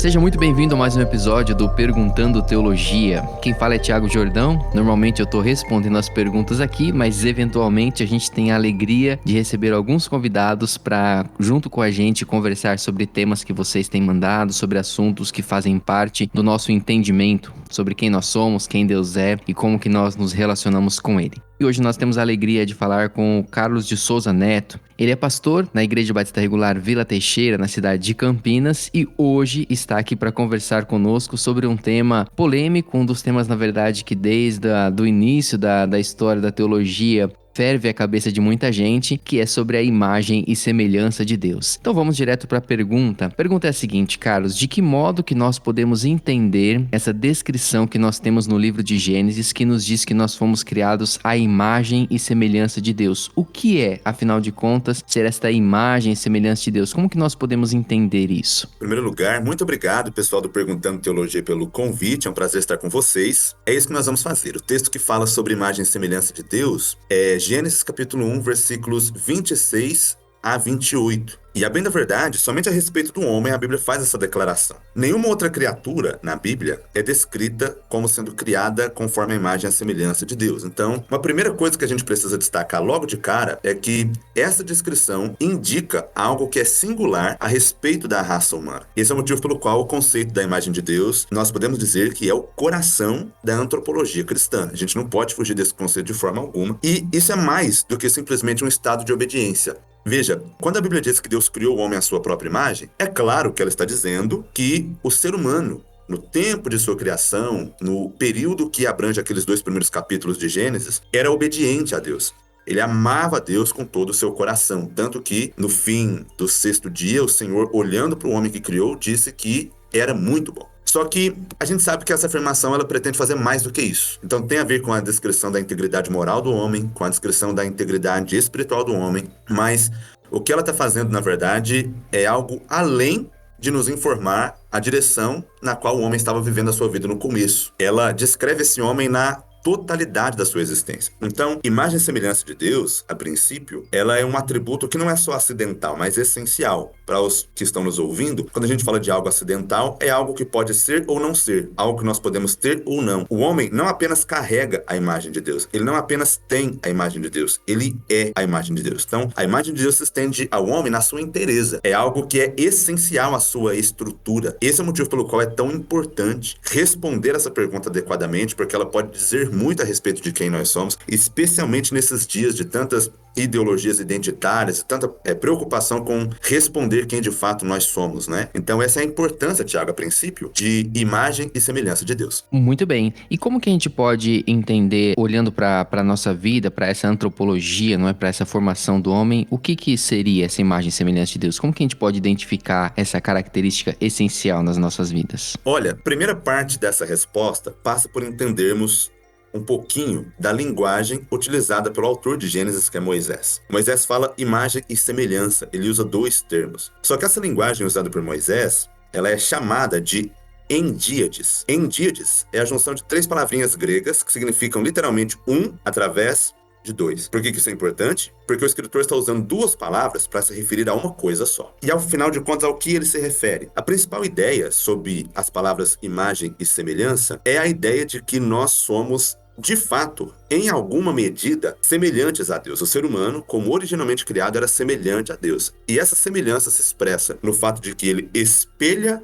Seja muito bem-vindo a mais um episódio do Perguntando Teologia. Quem fala é Thiago Jordão. Normalmente eu tô respondendo as perguntas aqui, mas eventualmente a gente tem a alegria de receber alguns convidados para, junto com a gente, conversar sobre temas que vocês têm mandado, sobre assuntos que fazem parte do nosso entendimento, sobre quem nós somos, quem Deus é e como que nós nos relacionamos com Ele. E hoje nós temos a alegria de falar com o Carlos de Souza Neto. Ele é pastor na Igreja Batista Regular Vila Teixeira, na cidade de Campinas, e hoje está aqui para conversar conosco sobre um tema polêmico, um dos temas, na verdade, que desde o início da história da teologia ferve a cabeça de muita gente, que é sobre a imagem e semelhança de Deus. Então vamos direto para a pergunta. A pergunta é a seguinte, Carlos: de que modo que nós podemos entender essa descrição que nós temos no livro de Gênesis, que nos diz que nós fomos criados à imagem e semelhança de Deus? O que é, afinal de contas, ser esta imagem e semelhança de Deus? Como que nós podemos entender isso? Em primeiro lugar, muito obrigado, pessoal do Perguntando Teologia, pelo convite. É um prazer estar com vocês. É isso que nós vamos fazer. O texto que fala sobre imagem e semelhança de Deus é Gênesis capítulo 1, versículos 26 a 28. E a bem da verdade, somente a respeito do homem a Bíblia faz essa declaração. Nenhuma outra criatura na Bíblia é descrita como sendo criada conforme a imagem e a semelhança de Deus. Então, uma primeira coisa que a gente precisa destacar logo de cara é que essa descrição indica algo que é singular a respeito da raça humana. Esse é o motivo pelo qual o conceito da imagem de Deus, nós podemos dizer que é o coração da antropologia cristã. A gente não pode fugir desse conceito de forma alguma. E isso é mais do que simplesmente um estado de obediência. Veja, quando a Bíblia diz que Deus criou o homem à sua própria imagem, é claro que ela está dizendo que o ser humano, no tempo de sua criação, no período que abrange aqueles 2 primeiros capítulos de Gênesis, era obediente a Deus. Ele amava a Deus com todo o seu coração, tanto que, no fim do 6º dia, o Senhor, olhando para o homem que criou, disse que era muito bom. Só que a gente sabe que essa afirmação ela pretende fazer mais do que isso. Então tem a ver com a descrição da integridade moral do homem, com a descrição da integridade espiritual do homem, mas o que ela está fazendo, na verdade, é algo além de nos informar a direção na qual o homem estava vivendo a sua vida no começo. Ela descreve esse homem na totalidade da sua existência. Então, imagem e semelhança de Deus, a princípio, ela é um atributo que não é só acidental, mas essencial. Para os que estão nos ouvindo, quando a gente fala de algo acidental, é algo que pode ser ou não ser, algo que nós podemos ter ou não. O homem não apenas carrega a imagem de Deus, ele não apenas tem a imagem de Deus, ele é a imagem de Deus. Então, a imagem de Deus se estende ao homem na sua inteireza. É algo que é essencial à sua estrutura. Esse é o motivo pelo qual é tão importante responder essa pergunta adequadamente, porque ela pode dizer muito a respeito de quem nós somos, especialmente nesses dias de tantas ideologias identitárias, tanta preocupação com responder quem de fato nós somos, né? Então essa é a importância, Tiago, a princípio, de imagem e semelhança de Deus. Muito bem. E como que a gente pode entender, olhando para a nossa vida, para essa antropologia, não é, para essa formação do homem, o que seria essa imagem e semelhança de Deus? Como que a gente pode identificar essa característica essencial nas nossas vidas? Olha, a primeira parte dessa resposta passa por entendermos um pouquinho da linguagem utilizada pelo autor de Gênesis, que é Moisés. Moisés fala imagem e semelhança, ele usa 2 termos. Só que essa linguagem usada por Moisés, ela é chamada de endíades. Endíades é a junção de 3 palavrinhas gregas que significam literalmente um através de 2. Por que isso é importante? Porque o escritor está usando 2 palavras para se referir a uma coisa só. E ao final de contas, ao que ele se refere? A principal ideia sobre as palavras imagem e semelhança é a ideia de que nós somos, de fato, em alguma medida, semelhantes a Deus. O ser humano, como originalmente criado, era semelhante a Deus. E essa semelhança se expressa no fato de que ele espelha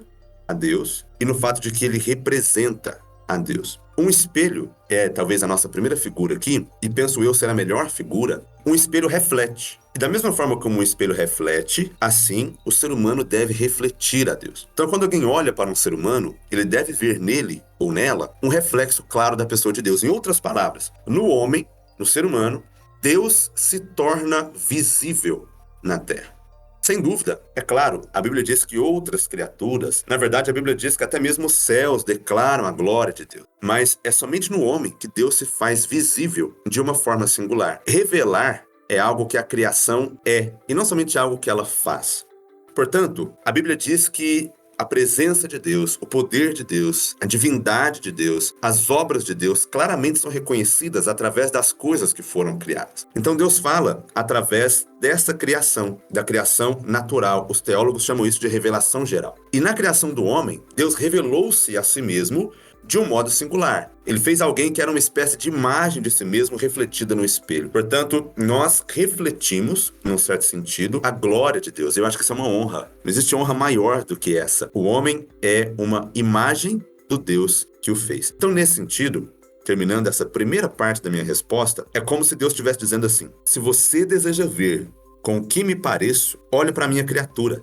a Deus e no fato de que ele representa a Deus. Um espelho é talvez a nossa primeira figura aqui, e penso eu ser a melhor figura. Um espelho reflete. E da mesma forma como um espelho reflete, assim o ser humano deve refletir a Deus. Então quando alguém olha para um ser humano, ele deve ver nele ou nela um reflexo claro da pessoa de Deus. Em outras palavras, no homem, no ser humano, Deus se torna visível na terra. Sem dúvida, é claro, a Bíblia diz que outras criaturas, na verdade a Bíblia diz que até mesmo os céus declaram a glória de Deus. Mas é somente no homem que Deus se faz visível de uma forma singular. Revelar é algo que a criação é, e não somente algo que ela faz. Portanto, a Bíblia diz que a presença de Deus, o poder de Deus, a divindade de Deus, as obras de Deus claramente são reconhecidas através das coisas que foram criadas. Então Deus fala através dessa criação, da criação natural. Os teólogos chamam isso de revelação geral. E na criação do homem, Deus revelou-se a si mesmo de um modo singular. Ele fez alguém que era uma espécie de imagem de si mesmo refletida no espelho. Portanto, nós refletimos, num certo sentido, a glória de Deus. Eu acho que isso é uma honra. Não existe honra maior do que essa. O homem é uma imagem do Deus que o fez. Então, nesse sentido, terminando essa primeira parte da minha resposta, é como se Deus estivesse dizendo assim: se você deseja ver com o que me pareço, olhe para a minha criatura,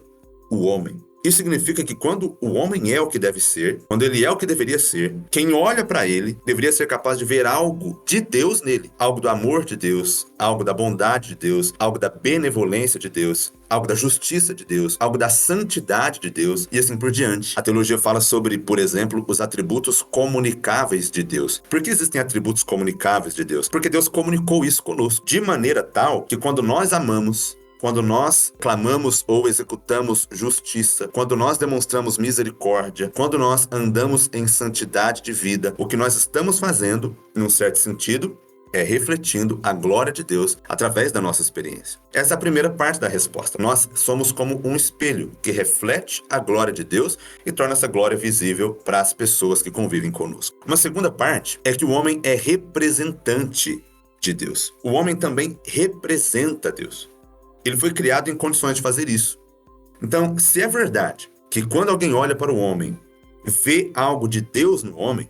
o homem. Isso significa que quando o homem é o que deve ser, quando ele é o que deveria ser, quem olha para ele deveria ser capaz de ver algo de Deus nele. Algo do amor de Deus, algo da bondade de Deus, algo da benevolência de Deus, algo da justiça de Deus, algo da santidade de Deus e assim por diante. A teologia fala sobre, por exemplo, os atributos comunicáveis de Deus. Por que existem atributos comunicáveis de Deus? Porque Deus comunicou isso conosco de maneira tal que quando nós amamos, quando nós clamamos ou executamos justiça, quando nós demonstramos misericórdia, quando nós andamos em santidade de vida, o que nós estamos fazendo, em um certo sentido, é refletindo a glória de Deus através da nossa experiência. Essa é a primeira parte da resposta. Nós somos como um espelho que reflete a glória de Deus e torna essa glória visível para as pessoas que convivem conosco. Uma segunda parte é que o homem é representante de Deus. O homem também representa Deus. Ele foi criado em condições de fazer isso. Então, se é verdade que quando alguém olha para o homem, vê algo de Deus no homem,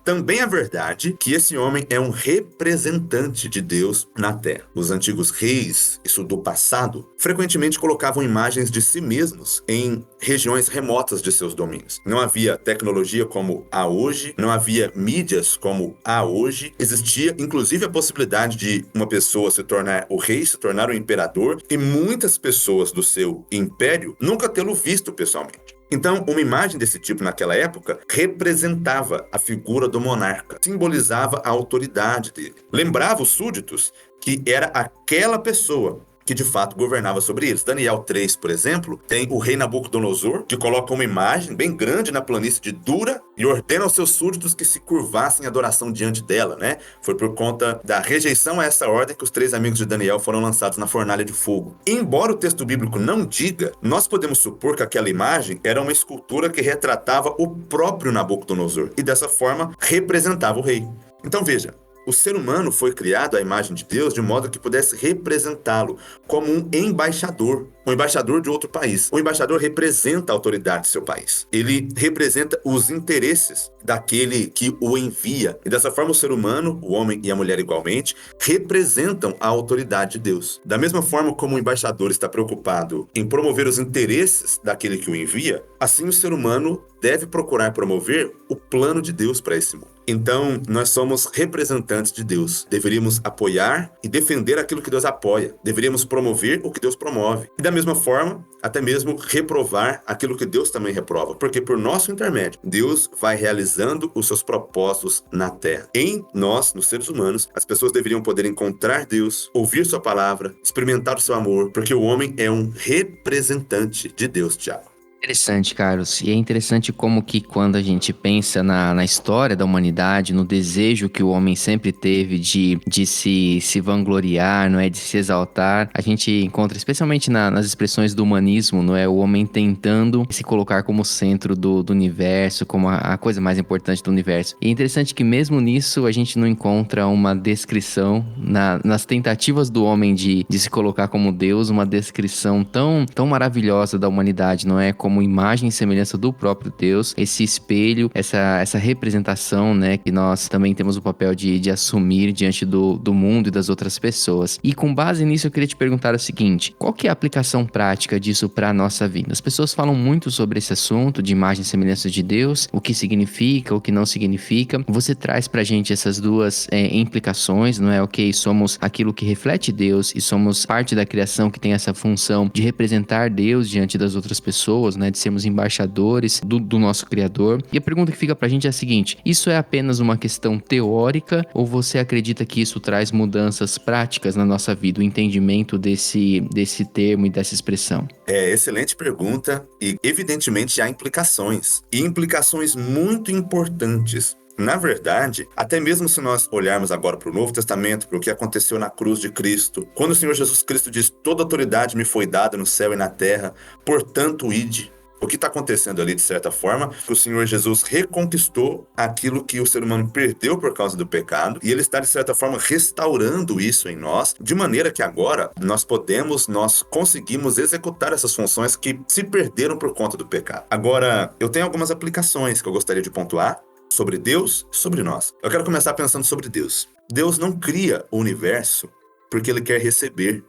também é verdade que esse homem é um representante de Deus na Terra. Os antigos reis, isso do passado, frequentemente colocavam imagens de si mesmos em regiões remotas de seus domínios. Não havia tecnologia como há hoje, não havia mídias como há hoje. Existia, inclusive, a possibilidade de uma pessoa se tornar o rei, se tornar o imperador, e muitas pessoas do seu império nunca tê-lo visto pessoalmente. Então, uma imagem desse tipo naquela época representava a figura do monarca, simbolizava a autoridade dele. Lembrava os súditos que era aquela pessoa que de fato governava sobre eles. Daniel 3, por exemplo, tem o rei Nabucodonosor, que coloca uma imagem bem grande na planície de Dura e ordena aos seus súditos que se curvassem em adoração diante dela, né? Foi por conta da rejeição a essa ordem que os 3 amigos de Daniel foram lançados na fornalha de fogo. Embora o texto bíblico não diga, nós podemos supor que aquela imagem era uma escultura que retratava o próprio Nabucodonosor e dessa forma representava o rei. Então veja, o ser humano foi criado à imagem de Deus de modo que pudesse representá-lo como um embaixador de outro país. O embaixador representa a autoridade do seu país. Ele representa os interesses daquele que o envia. E dessa forma o ser humano, o homem e a mulher igualmente, representam a autoridade de Deus. Da mesma forma como o embaixador está preocupado em promover os interesses daquele que o envia, assim o ser humano deve procurar promover o plano de Deus para esse mundo. Então, nós somos representantes de Deus. Deveríamos apoiar e defender aquilo que Deus apoia. Deveríamos promover o que Deus promove. E da mesma forma, até mesmo reprovar aquilo que Deus também reprova. Porque por nosso intermédio, Deus vai realizando os seus propósitos na terra. Em nós, nos seres humanos, as pessoas deveriam poder encontrar Deus, ouvir sua palavra, experimentar o seu amor, porque o homem é um representante de Deus, Tiago. Interessante, Carlos. E é interessante como que quando a gente pensa na história da humanidade, no desejo que o homem sempre teve de se vangloriar, não é, de se exaltar, a gente encontra, especialmente nas expressões do humanismo, não é, o homem tentando se colocar como centro do universo, como a coisa mais importante do universo. E é interessante que mesmo nisso a gente não encontra uma descrição nas tentativas do homem de se colocar como Deus, uma descrição tão maravilhosa da humanidade, não é, como imagem e semelhança do próprio Deus, esse espelho, essa representação, né, que nós também temos o papel de assumir diante do mundo e das outras pessoas. E com base nisso eu queria te perguntar o seguinte: qual que é a aplicação prática disso para a nossa vida? As pessoas falam muito sobre esse assunto de imagem e semelhança de Deus, o que significa, o que não significa. Você traz pra gente essas duas implicações, não é? Ok, somos aquilo que reflete Deus e somos parte da criação que tem essa função de representar Deus diante das outras pessoas, né? De sermos embaixadores do nosso Criador. E a pergunta que fica pra gente é a seguinte: isso é apenas uma questão teórica ou você acredita que isso traz mudanças práticas na nossa vida, o entendimento desse termo e dessa expressão? Excelente pergunta e evidentemente há implicações. E implicações muito importantes. Na verdade, até mesmo se nós olharmos agora para o Novo Testamento, para o que aconteceu na cruz de Cristo, quando o Senhor Jesus Cristo diz: toda autoridade me foi dada no céu e na terra, portanto ide. O que está acontecendo ali, de certa forma, que o Senhor Jesus reconquistou aquilo que o ser humano perdeu por causa do pecado, e Ele está, de certa forma, restaurando isso em nós, de maneira que agora nós conseguimos executar essas funções que se perderam por conta do pecado. Agora, eu tenho algumas aplicações que eu gostaria de pontuar sobre Deus e sobre nós. Eu quero começar pensando sobre Deus. Deus não cria o universo porque Ele quer receber.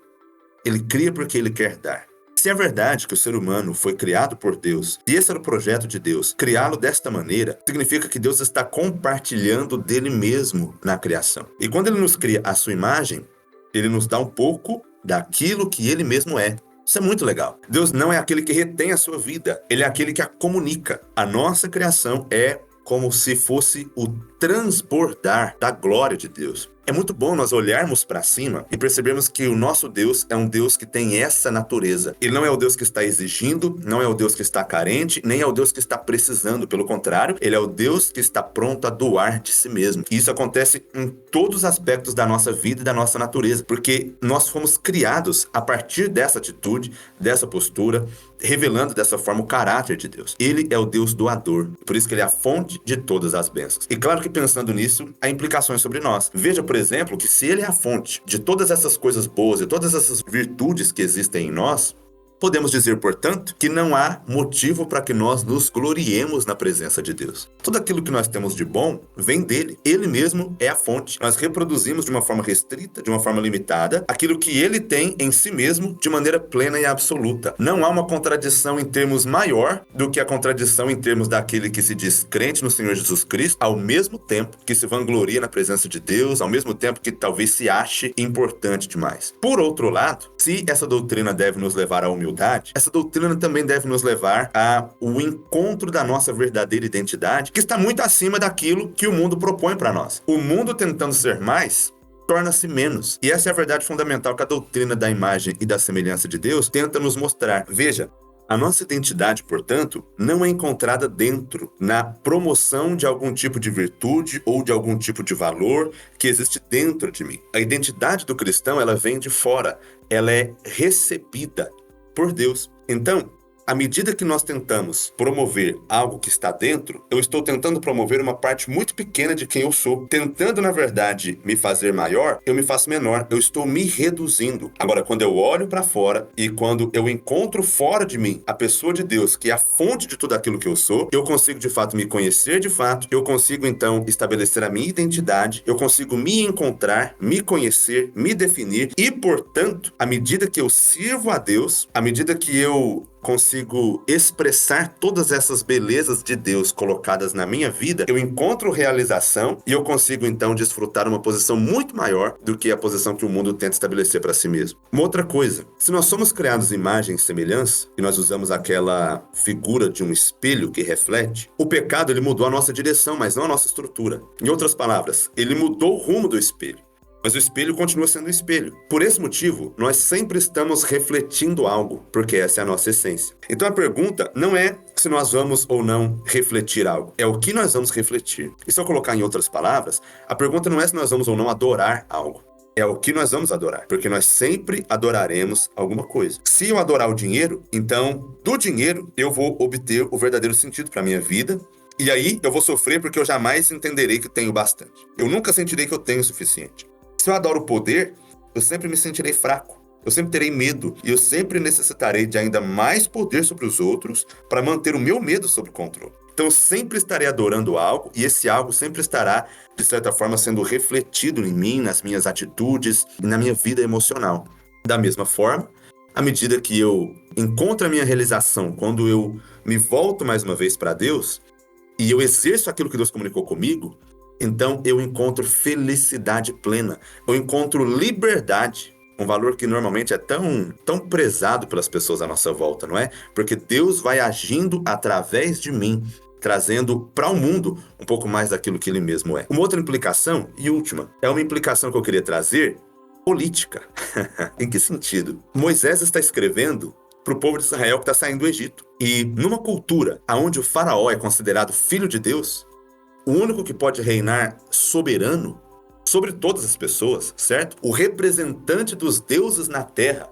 Ele cria porque Ele quer dar. Se é verdade que o ser humano foi criado por Deus, e esse era o projeto de Deus, criá-lo desta maneira, significa que Deus está compartilhando dele mesmo na criação. E quando Ele nos cria à sua imagem, Ele nos dá um pouco daquilo que Ele mesmo é. Isso é muito legal. Deus não é aquele que retém a sua vida, Ele é aquele que a comunica. A nossa criação é como se fosse o transbordar da glória de Deus. É muito bom nós olharmos para cima e percebermos que o nosso Deus é um Deus que tem essa natureza. Ele não é o Deus que está exigindo, não é o Deus que está carente, nem é o Deus que está precisando. Pelo contrário, Ele é o Deus que está pronto a doar de si mesmo. E isso acontece em todos os aspectos da nossa vida e da nossa natureza, porque nós fomos criados a partir dessa atitude, dessa postura, revelando dessa forma o caráter de Deus. Ele é o Deus doador, por isso que Ele é a fonte de todas as bênçãos. E claro que pensando nisso, há implicações sobre nós. Veja, por exemplo, que se Ele é a fonte de todas essas coisas boas e todas essas virtudes que existem em nós, podemos dizer, portanto, que não há motivo para que nós nos gloriemos na presença de Deus. Tudo aquilo que nós temos de bom vem dele. Ele mesmo é a fonte. Nós reproduzimos de uma forma restrita, de uma forma limitada, aquilo que ele tem em si mesmo de maneira plena e absoluta. Não há uma contradição em termos maior do que a contradição em termos daquele que se diz crente no Senhor Jesus Cristo, ao mesmo tempo que se vangloria na presença de Deus, ao mesmo tempo que talvez se ache importante demais. Por outro lado, se essa doutrina deve nos levar à humildade, essa doutrina também deve nos levar ao encontro da nossa verdadeira identidade, que está muito acima daquilo que o mundo propõe para nós. O mundo tentando ser mais, torna-se menos. E essa é a verdade fundamental que a doutrina da imagem e da semelhança de Deus tenta nos mostrar. Veja, a nossa identidade, portanto, não é encontrada dentro, na promoção de algum tipo de virtude ou de algum tipo de valor que existe dentro de mim. A identidade do cristão, ela vem de fora, ela é recebida por Deus. Então, à medida que nós tentamos promover algo que está dentro, eu estou tentando promover uma parte muito pequena de quem eu sou. Tentando, na verdade, me fazer maior, eu me faço menor. Eu estou me reduzindo. Agora, quando eu olho para fora e quando eu encontro fora de mim a pessoa de Deus, que é a fonte de tudo aquilo que eu sou, eu consigo, de fato, me conhecer de fato. Eu consigo, então, estabelecer a minha identidade. Eu consigo me encontrar, me conhecer, me definir. E, portanto, à medida que eu sirvo a Deus, à medida que eu consigo expressar todas essas belezas de Deus colocadas na minha vida, eu encontro realização e eu consigo então desfrutar uma posição muito maior do que a posição que o mundo tenta estabelecer para si mesmo. Uma outra coisa, se nós somos criados em imagem e semelhança, e nós usamos aquela figura de um espelho que reflete, o pecado ele mudou a nossa direção, mas não a nossa estrutura. Em outras palavras, ele mudou o rumo do espelho. Mas o espelho continua sendo um espelho. Por esse motivo, nós sempre estamos refletindo algo, porque essa é a nossa essência. Então a pergunta não é se nós vamos ou não refletir algo, é o que nós vamos refletir. E se eu colocar em outras palavras, a pergunta não é se nós vamos ou não adorar algo, é o que nós vamos adorar, porque nós sempre adoraremos alguma coisa. Se eu adorar o dinheiro, então do dinheiro eu vou obter o verdadeiro sentido para a minha vida. E aí eu vou sofrer porque eu jamais entenderei que tenho bastante. Eu nunca sentirei que eu tenho o suficiente. Se eu adoro o poder, eu sempre me sentirei fraco, eu sempre terei medo e eu sempre necessitarei de ainda mais poder sobre os outros para manter o meu medo sob controle. Então eu sempre estarei adorando algo e esse algo sempre estará, de certa forma, sendo refletido em mim, nas minhas atitudes e na minha vida emocional. Da mesma forma, à medida que eu encontro a minha realização, quando eu me volto mais uma vez para Deus e eu exerço aquilo que Deus comunicou comigo, então eu encontro felicidade plena, eu encontro liberdade. Um valor que normalmente é tão prezado pelas pessoas à nossa volta, não é? Porque Deus vai agindo através de mim, trazendo para o mundo um pouco mais daquilo que ele mesmo é. Uma outra implicação, e última, é uma implicação que eu queria trazer, política. Em que sentido? Moisés está escrevendo para o povo de Israel que está saindo do Egito. E numa cultura onde o faraó é considerado filho de Deus, o único que pode reinar soberano sobre todas as pessoas, certo? O representante dos deuses na terra.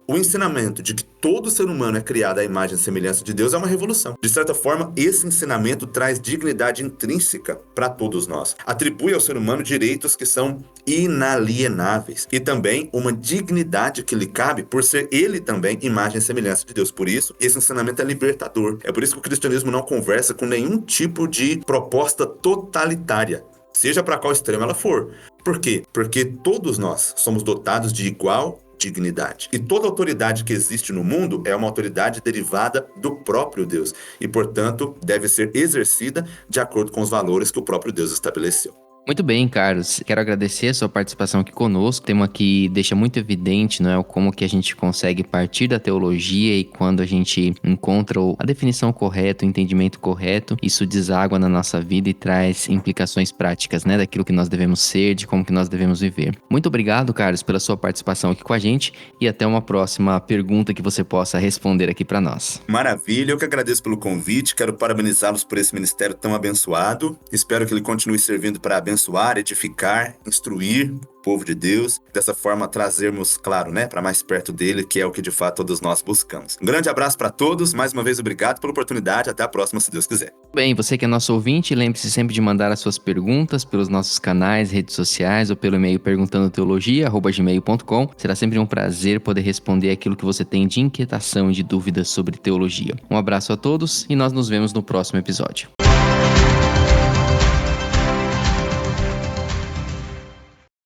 O ensinamento de que todo ser humano é criado à imagem e semelhança de Deus é uma revolução. De certa forma, esse ensinamento traz dignidade intrínseca para todos nós. Atribui ao ser humano direitos que são inalienáveis e também uma dignidade que lhe cabe por ser ele também imagem e semelhança de Deus. Por isso, esse ensinamento é libertador. É por isso que o cristianismo não conversa com nenhum tipo de proposta totalitária, seja para qual extremo ela for. Por quê? Porque todos nós somos dotados de igual dignidade. E toda autoridade que existe no mundo é uma autoridade derivada do próprio Deus e, portanto, deve ser exercida de acordo com os valores que o próprio Deus estabeleceu. Muito bem, Carlos. Quero agradecer a sua participação aqui conosco. O tema que deixa muito evidente, não é, como que a gente consegue partir da teologia e quando a gente encontra a definição correta, o entendimento correto, isso deságua na nossa vida e traz implicações práticas, né, daquilo que nós devemos ser, de como que nós devemos viver. Muito obrigado, Carlos, pela sua participação aqui com a gente e até uma próxima pergunta que você possa responder aqui para nós. Maravilha, eu que agradeço pelo convite, quero parabenizá-los por esse ministério tão abençoado. Espero que ele continue servindo para abençoar, edificar, instruir o povo de Deus. Dessa forma, trazermos, claro, né, para mais perto dele, que é o que de fato todos nós buscamos. Um grande abraço para todos, mais uma vez obrigado pela oportunidade, até a próxima, se Deus quiser. Bem, você que é nosso ouvinte, lembre-se sempre de mandar as suas perguntas pelos nossos canais, redes sociais ou pelo e-mail perguntandoteologia@gmail.com. Será sempre um prazer poder responder aquilo que você tem de inquietação e de dúvidas sobre teologia. Um abraço a todos e nós nos vemos no próximo episódio.